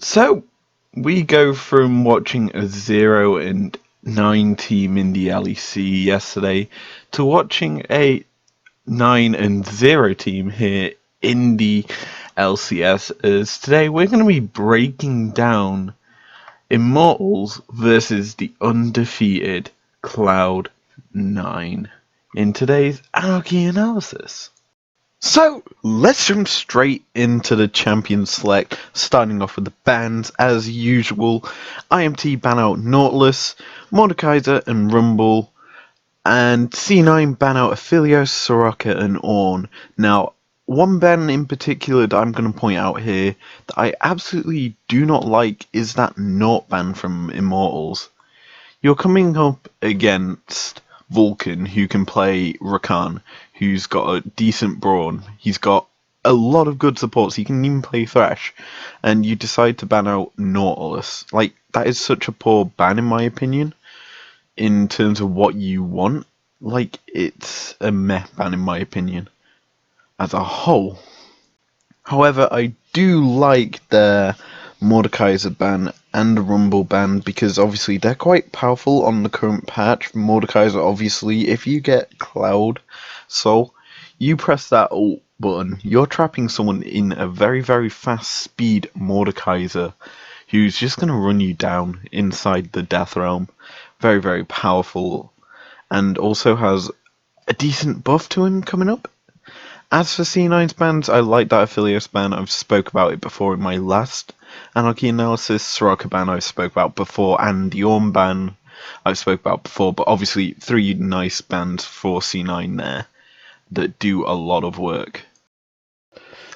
So, we go from watching a 0 and 9 team in the LEC yesterday to watching a 9 and 0 team here in the LCS. As today we're going to be breaking down Immortals versus the undefeated Cloud9 in today's Anarchy analysis. So, let's jump straight into the champion select, starting off with the bans as usual. IMT ban out Nautilus, Mordekaiser and Rumble, and C9 ban out Aphelios, Soraka and Ornn. Now, one ban in particular that I'm going to point out here that I absolutely do not like is that Naught ban from Immortals. You're coming up against Vulcan, who can play Rakan, who's got a decent brawn. He's got a lot of good supports. He can even play Thresh, and you decide to ban out Nautilus. Like, that is such a poor ban in my opinion, in terms of what you want. Like, it's a meh ban in my opinion, as a whole. However, I do like their Mordekaiser ban and the Rumble ban because obviously they're quite powerful on the current patch. Mordekaiser, obviously, if you get Cloud Soul, you press that ult button, you're trapping someone in a very, very fast speed Mordekaiser who's just going to run you down inside the Death Realm. Very, very powerful, and also has a decent buff to him coming up. As for C9's bans, I like that Aphelios ban. I've spoke about it before in my last Anarchy analysis. Soraka ban I've spoke about before, and the Ornn ban I've spoke about before. But obviously, three nice bans for C9 there that do a lot of work.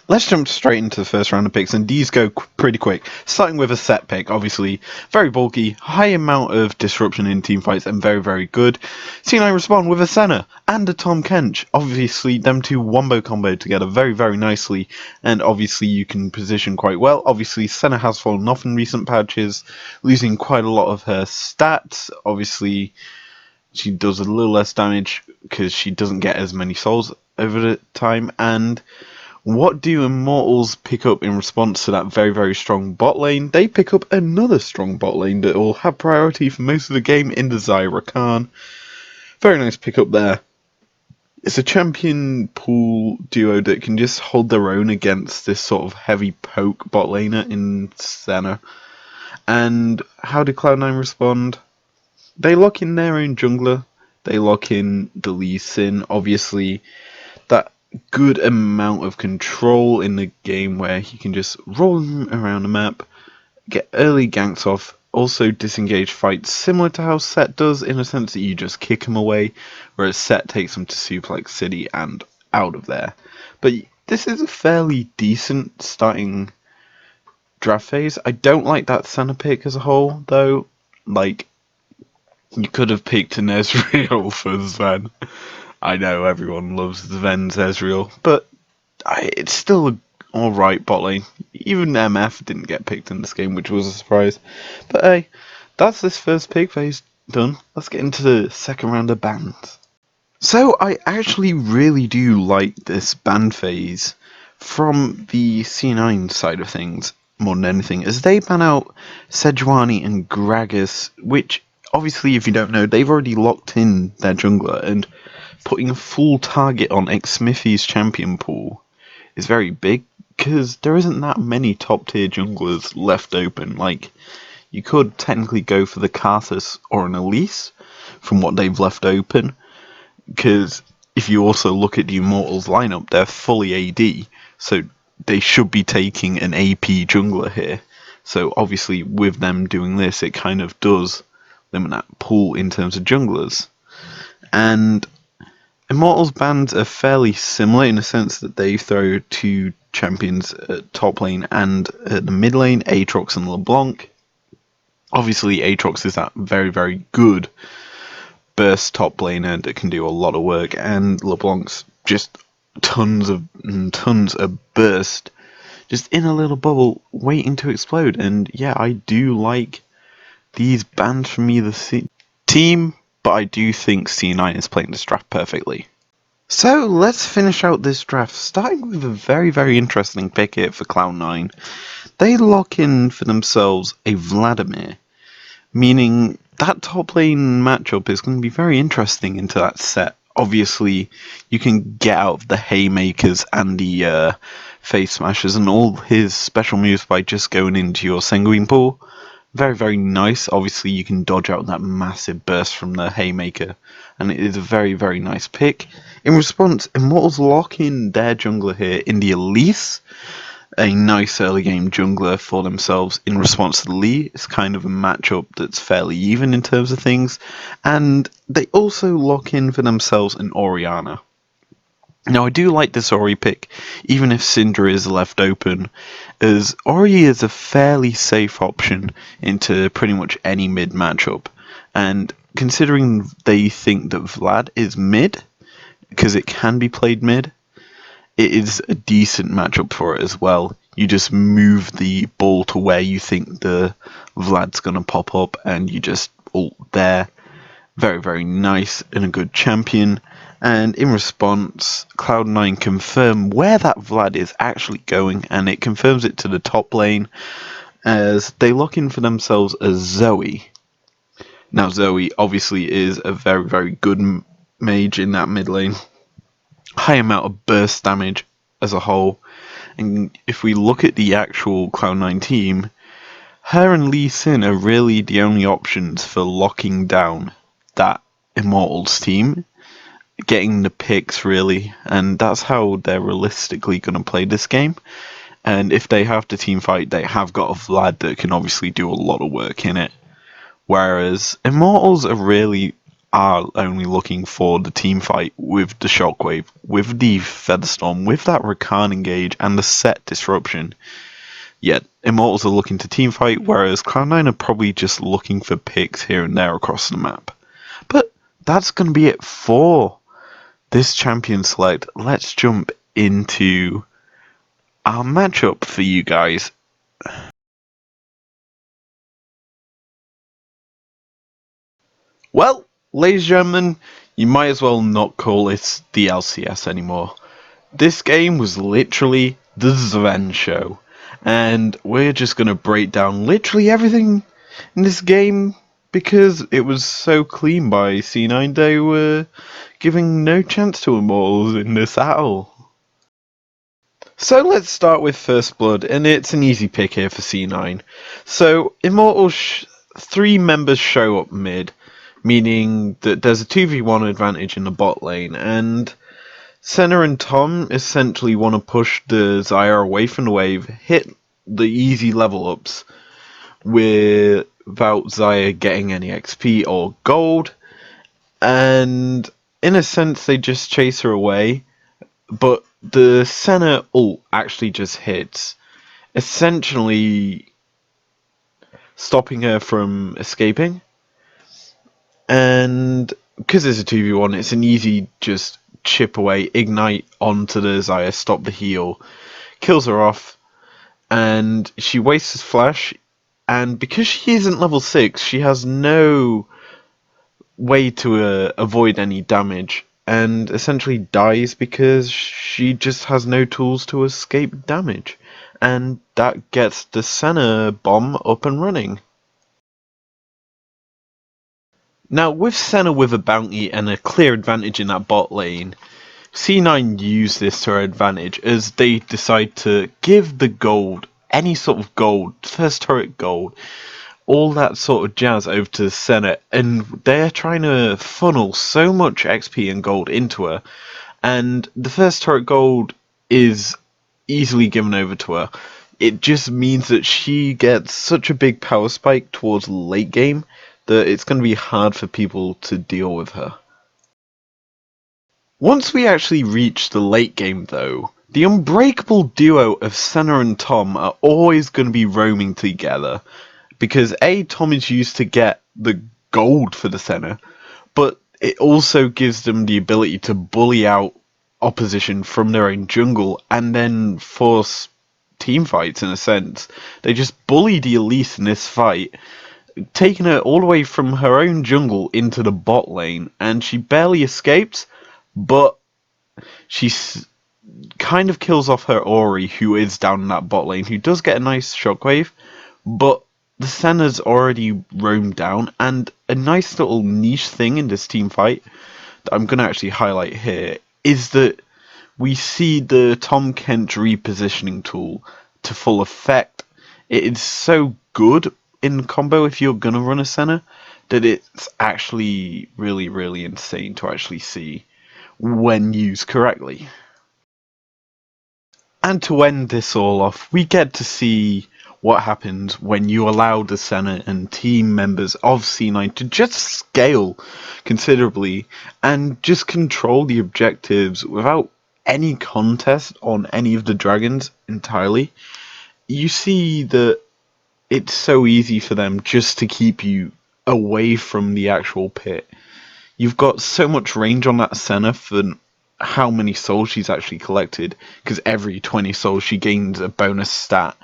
Let's jump straight into the first round of picks, and these go pretty quick. Starting with a set pick, obviously very bulky, high amount of disruption in teamfights, and very, very good. C9 respond with a Senna and a Tom Kench. Obviously, them two wombo combo together very, very nicely, and obviously you can position quite well. Obviously, Senna has fallen off in recent patches, losing quite a lot of her stats. Obviously, she does a little less damage because she doesn't get as many souls over the time, and what do Immortals pick up in response to that very, very strong bot lane? They pick up another strong bot lane that will have priority for most of the game in the Zyra Khan. Very nice pick up there. It's a champion pool duo that can just hold their own against this sort of heavy poke bot laner in Senna. And how do Cloud9 respond? They lock in their own jungler. They lock in the Lee Sin. Obviously, that good amount of control in the game where he can just roll him around the map, get early ganks off, also disengage fights similar to how Set does, in a sense that you just kick him away, whereas Set takes him to Suplex City and out of there. But this is a fairly decent starting draft phase. I don't like that center pick as a whole, though. Like, you could have picked an Ezreal for Sven. I know everyone loves Sven's Ezreal, but it's still an alright bot lane. Even MF didn't get picked in this game, which was a surprise. But hey, that's this first pick phase done. Let's get into the second round of bans. So I actually really do like this ban phase from the C9 side of things more than anything, as they ban out Sejuani and Gragas, which obviously, if you don't know, they've already locked in their jungler, and putting a full target on Xsmithy's champion pool is very big, because there isn't that many top tier junglers left open. Like, you could technically go for the Karthus or an Elise from what they've left open, because if you also look at the Immortals lineup, they're fully AD, so they should be taking an AP jungler here. So obviously with them doing this, it kind of does limit that pool in terms of junglers. And Immortals bans are fairly similar in the sense that they throw two champions at top lane and at the mid lane, Aatrox and LeBlanc. Obviously Aatrox is that very, very good burst top laner that can do a lot of work, and LeBlanc's just tons of burst just in a little bubble waiting to explode. And yeah, I do like these bans from either team, but I do think C9 is playing this draft perfectly. So let's finish out this draft, starting with a very, very interesting pick here for Cloud9. they lock in for themselves a Vladimir, meaning that top lane matchup is going to be very interesting into that set. Obviously, you can get out of the haymakers and the face smashes and all his special moves by just going into your sanguine pool. Very, very nice. Obviously, you can dodge out that massive burst from the haymaker, and it is a very, very nice pick. In response, Immortals lock in their jungler here in the Elise, a nice early game jungler for themselves in response to the Lee. It's kind of a matchup that's fairly even in terms of things, and they also lock in for themselves an Orianna. Now, I do like this Ori pick, even if Syndra is left open, as Ori is a fairly safe option into pretty much any mid matchup. And considering they think that Vlad is mid, because it can be played mid, it is a decent matchup for it as well. You just move the ball to where you think the Vlad's going to pop up, and you just ult there. Very, very nice and a good champion. And in response, Cloud9 confirm where that Vlad is actually going, and it confirms it to the top lane as they lock in for themselves a Zoe. Now, Zoe obviously is a very, very good mage in that mid lane. High amount of burst damage as a whole. And if we look at the actual Cloud9 team, her and Lee Sin are really the only options for locking down that Immortals team, getting the picks really, and that's how they're realistically going to play this game. And if they have to team fight, they have got a Vlad that can obviously do a lot of work in it. Whereas Immortals are only looking for the team fight with the Shockwave, with the Featherstorm, with that Rakan engage and the set disruption. Yet Immortals are looking to team fight, whereas Cloud9 are probably just looking for picks here and there across the map. But that's going to be it for this champion select. Let's jump into our matchup for you guys. Well, ladies and gentlemen, you might as well not call it the LCS anymore. This game was literally the Zven show, and we're just going to break down literally everything in this game because it was so clean by C9. They were giving no chance to Immortals in this at all. So let's start with First Blood, and it's an easy pick here for C9. So Immortals, 3 members show up mid, meaning that there's a 2v1 advantage in the bot lane, and Senna and Tom essentially want to push the Xayah away from the wave, hit the easy level ups without Xayah getting any XP or gold, and in a sense they just chase her away, but the Senna ult actually just hits, essentially stopping her from escaping. And because it's a 2v1, it's an easy just chip away, ignite onto the Xayah, stop the heal, kills her off, and she wastes his flash, and because she isn't level 6, she has no way to avoid any damage, and essentially dies because she just has no tools to escape damage, and that gets the Senna bomb up and running. Now, with Senna with a bounty and a clear advantage in that bot lane, C9 use this to their advantage as they decide to give the gold, any sort of gold, first turret gold, all that sort of jazz over to Senna, and they're trying to funnel so much XP and gold into her, and the first turret gold is easily given over to her. It just means that she gets such a big power spike towards late game that it's going to be hard for people to deal with her. Once we actually reach the late game though, the unbreakable duo of Senna and Tom are always going to be roaming together, because A, Tom is used to get the gold for the Senna, but it also gives them the ability to bully out opposition from their own jungle and then force team fights in a sense. They just bullied the Elise in this fight, taking her all the way from her own jungle into the bot lane, and she barely escaped, but she kind of kills off her Ori, who is down in that bot lane, who does get a nice shockwave, but the Senna's already roamed down, and a nice little niche thing in this team fight that I'm going to actually highlight here is that we see the Tom Kent repositioning tool to full effect. It is so good in combo if you're going to run a Senna that it's actually really, really insane to actually see when used correctly. And to end this all off, we get to see what happens when you allow the Senate and team members of C9 to just scale considerably and just control the objectives without any contest on any of the dragons entirely. You see that it's so easy for them just to keep you away from the actual pit. You've got so much range on that Senna for how many souls she's actually collected, because every 20 souls she gains a bonus stat.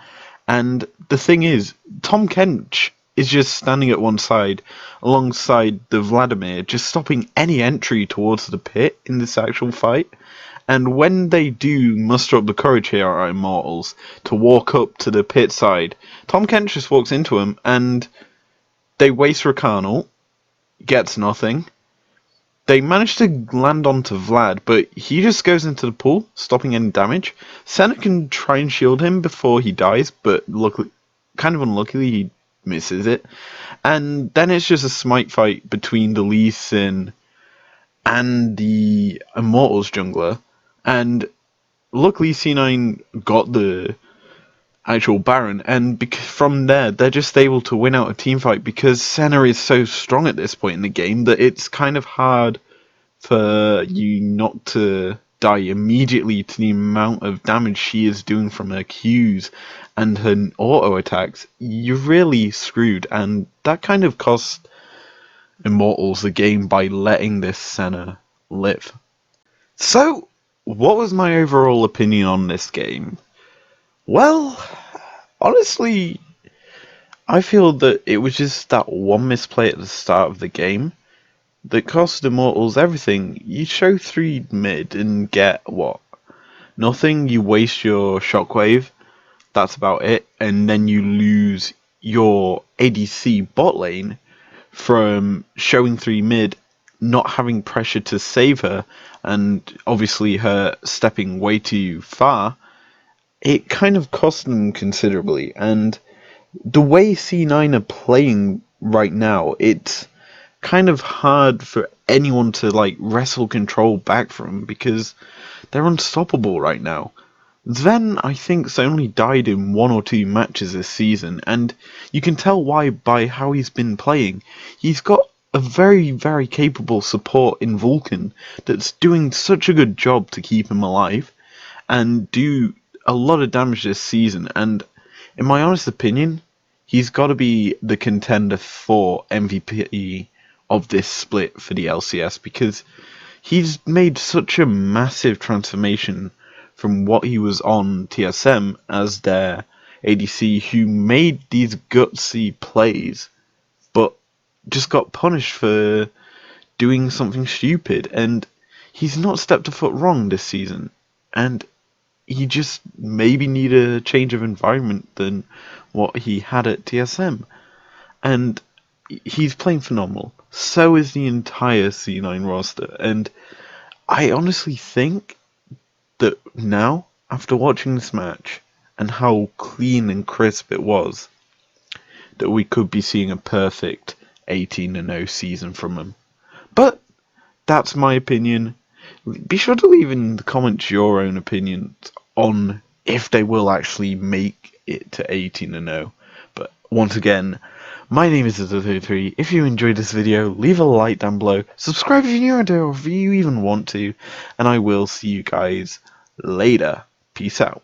And the thing is, Tom Kench is just standing at one side alongside the Vladimir, just stopping any entry towards the pit in this actual fight. And when they do muster up the courage here, our Immortals, to walk up to the pit side, Tom Kench just walks into him and they waste Rakanal, gets nothing. They manage to land onto Vlad, but he just goes into the pool, stopping any damage. Senna can try and shield him before he dies, but luckily, kind of unluckily, he misses it. And then it's just a smite fight between the Lee Sin and the Immortals jungler. And luckily, C9 got the actual Baron, and from there, they're just able to win out a team fight because Senna is so strong at this point in the game that it's kind of hard for you not to die immediately to the amount of damage she is doing from her Qs and her auto attacks. You're really screwed, and that kind of cost Immortals the game by letting this Senna live. So, what was my overall opinion on this game? Well, honestly, I feel that it was just that one misplay at the start of the game that cost Immortals everything. You show 3 mid and get what? Nothing. You waste your shockwave. That's about it. And then you lose your ADC bot lane from showing 3 mid, not having pressure to save her, and obviously her stepping way too far. It kind of cost them considerably. And the way C9 are playing right now, it's kind of hard for anyone to like wrestle control back from because they're unstoppable right now. Sven, I think, has only died in 1 or 2 matches this season, and you can tell why by how he's been playing. He's got a very, very capable support in Vulcan that's doing such a good job to keep him alive and do a lot of damage this season, and in my honest opinion, he's got to be the contender for MVP of this split for the LCS because he's made such a massive transformation from what he was on TSM as their ADC who made these gutsy plays but just got punished for doing something stupid, and he's not stepped a foot wrong this season, and he just maybe need a change of environment than what he had at TSM. And he's playing phenomenal. So is the entire C9 roster. And I honestly think that now, after watching this match, and how clean and crisp it was, that we could be seeing a perfect 18-0 season from him. But that's my opinion. Be sure to leave in the comments your own opinions on if they will actually make it to 18-0. But once again, my name is izlogic. If you enjoyed this video, leave a like down below. Subscribe if you're new to it, or if you even want to. And I will see you guys later. Peace out.